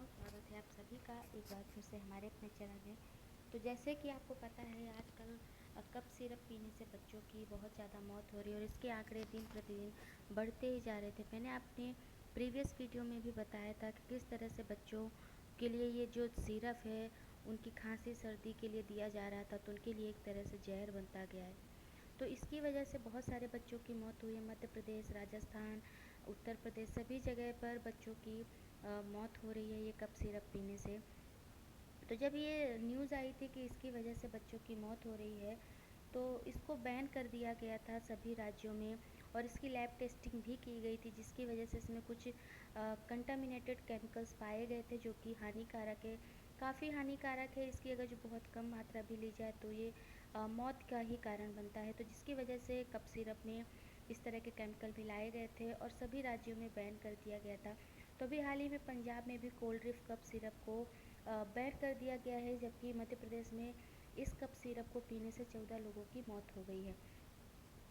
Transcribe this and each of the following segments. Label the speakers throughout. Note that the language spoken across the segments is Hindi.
Speaker 1: बहुत स्वागत है आप सभी का एक बार फिर से हमारे अपने चैनल में। तो जैसे कि आपको पता है आजकल कप सिरप पीने से बच्चों की बहुत ज़्यादा मौत हो रही है और इसके आंकड़े दिन प्रतिदिन बढ़ते ही जा रहे थे। मैंने अपने प्रीवियस वीडियो में भी बताया था कि किस तरह से बच्चों के लिए ये जो सिरप है उनकी खांसी सर्दी के लिए दिया जा रहा था, तो उनके लिए एक तरह से जहर बनता गया है। तो इसकी वजह से बहुत सारे बच्चों की मौत हुई है। मध्य प्रदेश, राजस्थान, उत्तर प्रदेश सभी जगह पर बच्चों की मौत हो रही है ये कप सिरप पीने से। तो जब ये न्यूज़ आई थी कि इसकी वजह से बच्चों की मौत हो रही है, तो इसको बैन कर दिया गया था सभी राज्यों में और इसकी लैब टेस्टिंग भी की गई थी, जिसकी वजह से इसमें कुछ कंटामिनेटेड केमिकल्स पाए गए थे जो कि हानिकारक है, काफ़ी हानिकारक है। इसकी अगर जो बहुत कम मात्रा भी ली जाए तो ये मौत का ही कारण बनता है। तो जिसकी वजह से कप सिरप में इस तरह के केमिकल मिलाए गए थे और सभी राज्यों में बैन कर दिया गया था। तो अभी हाल ही में पंजाब में भी कोल्ड ड्रिंक कप सिरप को बैन कर दिया गया है, जबकि मध्य प्रदेश में इस कप सिरप को पीने से 14 लोगों की मौत हो गई है।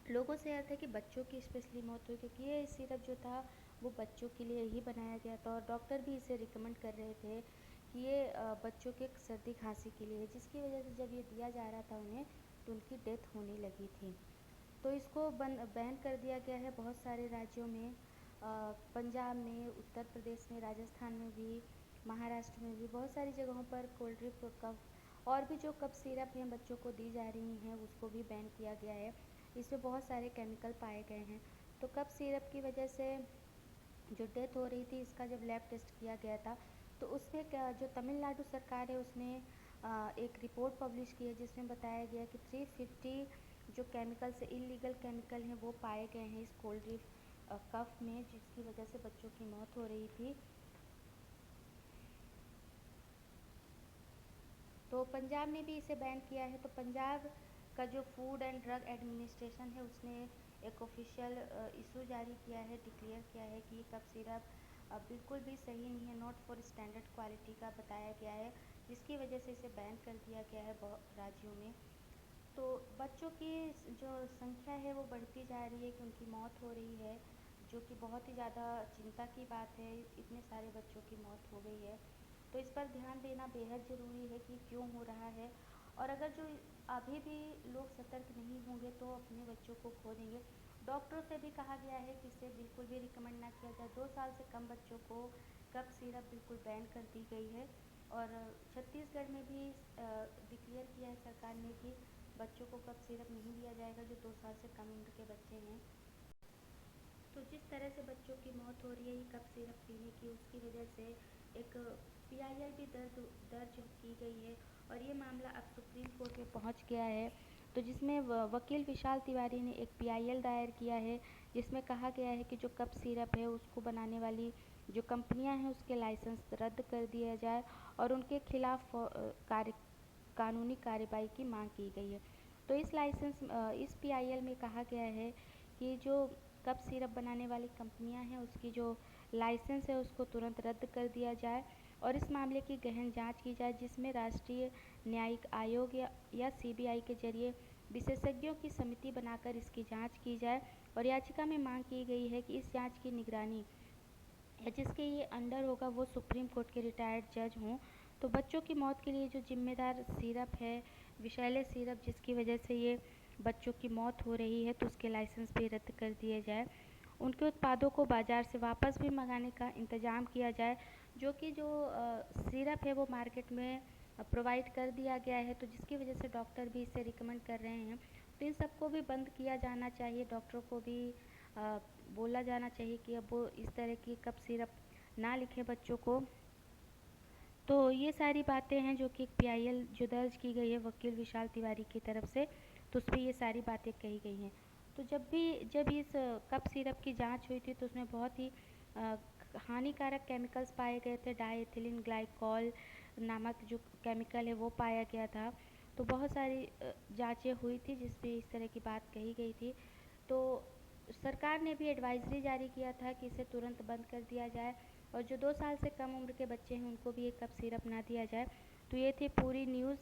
Speaker 1: लोगों से यह था कि बच्चों की स्पेशली मौत हुई, क्योंकि ये सिरप जो था वो बच्चों के लिए ही बनाया गया था और डॉक्टर भी इसे रिकमेंड कर रहे थे कि ये बच्चों के सर्दी खांसी के लिए है, जिसकी वजह से जब ये दिया जा रहा था उन्हें तो उनकी डेथ होने लगी थी। तो इसको बैन कर दिया गया है बहुत सारे राज्यों में, पंजाब में, उत्तर प्रदेश में, राजस्थान में भी, महाराष्ट्र में भी, बहुत सारी जगहों पर कोल्ड ड्रिंक कप और भी जो कप सिरप हैं बच्चों को दी जा रही हैं उसको भी बैन किया गया है। इसमें बहुत सारे केमिकल पाए गए हैं। तो कप सिरप की वजह से जो डेथ हो रही थी, इसका जब लैब टेस्ट किया गया था तो उसमें क्या जो तमिलनाडु सरकार है उसने एक रिपोर्ट पब्लिश की है, जिसमें बताया गया कि 350 जो केमिकल्स इलीगल केमिकल हैं वो पाए गए हैं इस कोल्ड ड्रिंक कप में, जिसकी वजह से बच्चों की मौत हो रही थी। तो पंजाब ने भी इसे बैन किया है। तो पंजाब का जो फूड एंड ड्रग एडमिनिस्ट्रेशन है उसने एक ऑफिशियल इशू जारी किया है, डिक्लेयर किया है कि ये कप सिरप बिल्कुल भी सही नहीं है, नॉट फॉर स्टैंडर्ड क्वालिटी का बताया गया है, जिसकी वजह से इसे बैन कर दिया गया है बहुत राज्यों में। तो बच्चों की जो संख्या है वो बढ़ती जा रही है कि उनकी मौत हो रही है, जो कि बहुत ही ज़्यादा चिंता की बात है। इतने सारे बच्चों की मौत हो गई है, तो इस पर ध्यान देना बेहद ज़रूरी है कि क्यों हो रहा है। और अगर जो अभी भी लोग सतर्क नहीं होंगे तो अपने बच्चों को खो देंगे। डॉक्टरों से भी कहा गया है कि इसे बिल्कुल भी रिकमेंड ना किया जाए। 2 साल से कम बच्चों को कप सिरप बिल्कुल बैन कर दी गई है। और छत्तीसगढ़ में भी डिक्लेयर किया है सरकार ने कि बच्चों को कप सिरप नहीं दिया जाएगा जो 2 साल से कम उम्र के बच्चे हैं। तो जिस तरह से बच्चों की मौत हो रही है ये कप सिरप पीने की, उसकी वजह से एक पीआईएल भी दर्ज की गई है और ये मामला अब सुप्रीम कोर्ट में पहुंच गया है। तो जिसमें वकील विशाल तिवारी ने एक पीआईएल दायर किया है, जिसमें कहा गया है कि जो कप सिरप है उसको बनाने वाली जो कंपनियां हैं उसके लाइसेंस रद्द कर दिया जाए और उनके खिलाफ कानूनी कार्रवाई की मांग की गई है। तो इस पीआईएल में कहा गया है कि जो कप सिरप बनाने वाली कंपनियां हैं उसकी जो लाइसेंस है उसको तुरंत रद्द कर दिया जाए और इस मामले की गहन जांच की जाए, जिसमें राष्ट्रीय न्यायिक आयोग या सीबीआई के जरिए विशेषज्ञों की समिति बनाकर इसकी जांच की जाए। और याचिका में मांग की गई है कि इस जांच की निगरानी या जिसके ये अंडर होगा वो सुप्रीम कोर्ट के रिटायर्ड जज हों। तो बच्चों की मौत के लिए जो जिम्मेदार सिरप है, विषैले सिरप, जिसकी वजह से ये बच्चों की मौत हो रही है, तो उसके लाइसेंस भी रद्द कर दिए जाए। उनके उत्पादों को बाज़ार से वापस भी मंगाने का इंतज़ाम किया जाए, जो कि जो सिरप है वो मार्केट में प्रोवाइड कर दिया गया है, तो जिसकी वजह से डॉक्टर भी इसे रिकमेंड कर रहे हैं। तो इन सबको भी बंद किया जाना चाहिए, डॉक्टरों को भी बोला जाना चाहिए कि अब वो इस तरह की कप सिरप ना लिखें बच्चों को। तो ये सारी बातें हैं जो कि एक पीआईएल जो दर्ज की गई है वकील विशाल तिवारी की तरफ से, तो उस पर ये सारी बातें कही गई हैं। तो जब इस कप सिरप की जांच हुई थी तो उसमें बहुत ही हानिकारक केमिकल्स पाए गए थे। डाइएथिलीन ग्लाइकॉल नामक जो केमिकल है वो पाया गया था। तो बहुत सारी जांचें हुई थी जिसमें इस तरह की बात कही गई थी। तो सरकार ने भी एडवाइजरी जारी किया था कि इसे तुरंत बंद कर दिया जाए और जो 2 साल से कम उम्र के बच्चे हैं उनको भी एक कप सिरप ना दिया जाए। तो ये थी पूरी न्यूज़।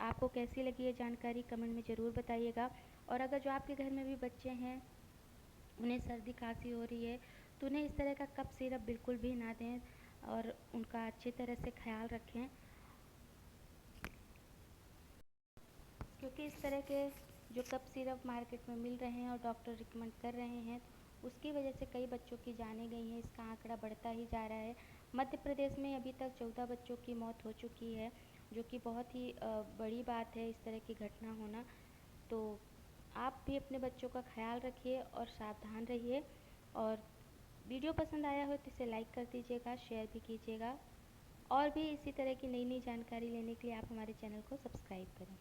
Speaker 1: आपको कैसी लगी ये जानकारी कमेंट में ज़रूर बताइएगा। और अगर जो आपके घर में भी बच्चे हैं उन्हें सर्दी खांसी हो रही है तो उन्हें इस तरह का कप सिरप बिल्कुल भी ना दें। और उनका अच्छी तरह से ख्याल रखें, क्योंकि इस तरह के जो कफ सिरप मार्केट में मिल रहे हैं और डॉक्टर रिकमेंड कर रहे हैं, उसकी वजह से कई बच्चों की जानें गई हैं। इसका आंकड़ा बढ़ता ही जा रहा है। मध्य प्रदेश में अभी तक 14 बच्चों की मौत हो चुकी है, जो कि बहुत ही बड़ी बात है इस तरह की घटना होना। तो आप भी अपने बच्चों का ख्याल रखिए और सावधान रहिए। और वीडियो पसंद आया हो तो इसे लाइक कर दीजिएगा, शेयर भी कीजिएगा। और भी इसी तरह की नई नई जानकारी लेने के लिए आप हमारे चैनल को सब्सक्राइब करें।